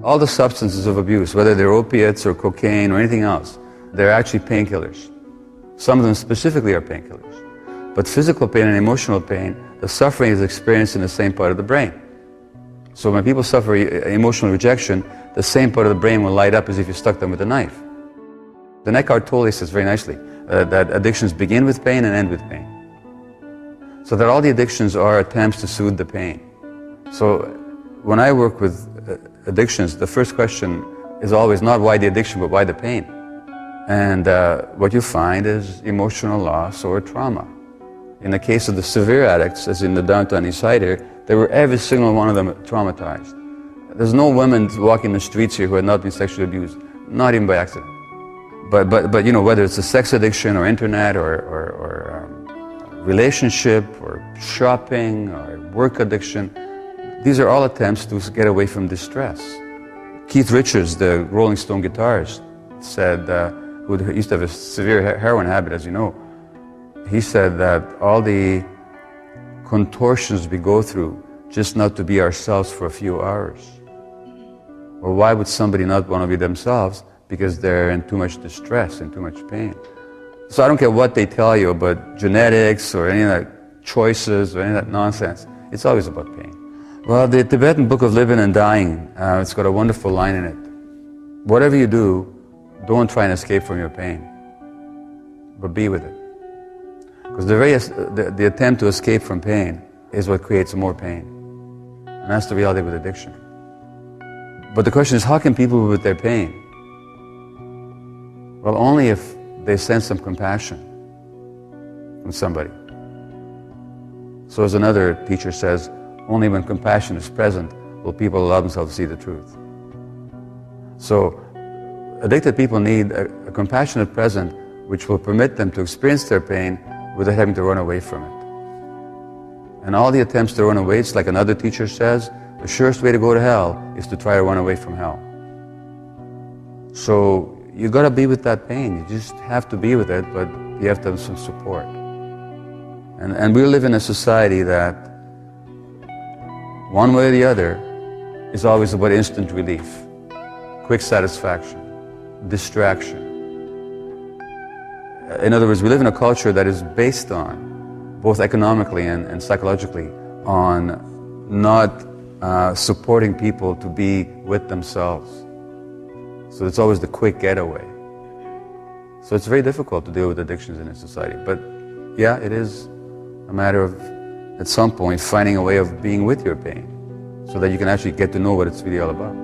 All the substances of abuse, whether they're opiates or cocaine or anything else, they're actually painkillers. Some of them specifically are painkillers. But physical pain and emotional pain, the suffering is experienced in the same part of the brain. So when people suffer emotional rejection, the same part of the brain will light up as if you stuck them with a knife. The Eckhart Tolle says very nicely that addictions begin with pain and end with pain. So that all the addictions are attempts to soothe the pain. So when I work with addictions, the first question is always not why the addiction, but why the pain. And what you find is emotional loss or trauma. In the case of the severe addicts, as in the downtown East Side here, they were every single one of them traumatized. There's no women walking the streets here who had not been sexually abused, not even by accident. But you know, whether it's a sex addiction or internet or relationship or shopping or work addiction, these are all attempts to get away from distress. Keith Richards, the Rolling Stone guitarist, said, who used to have a severe heroin habit, as you know, he said that all the contortions we go through just not to be ourselves for a few hours. Well, why would somebody not want to be themselves? Because they're in too much distress and too much pain. So I don't care what they tell you about genetics or any of that choices or any of that nonsense. It's always about pain. Well, the Tibetan Book of Living and Dying, it's got a wonderful line in it. Whatever you do, don't try and escape from your pain, but be with it. Because the attempt to escape from pain is what creates more pain. And that's the reality with addiction. But the question is, how can people be with their pain? Well, only if they sense some compassion from somebody. So as another teacher says, only when compassion is present will people allow themselves to see the truth. So addicted people need a compassionate present which will permit them to experience their pain without having to run away from it. And all the attempts to run away, it's like another teacher says, the surest way to go to hell is to try to run away from hell. So you got to be with that pain. You just have to be with it, but you have to have some support. And we live in a society that, one way or the other, is always about instant relief, quick satisfaction, distraction. In other words, we live in a culture that is based on, both economically and psychologically, on not supporting people to be with themselves. So it's always the quick getaway. So it's very difficult to deal with addictions in a society. But yeah, it is a matter of, at some point, finding a way of being with your pain so that you can actually get to know what it's really all about.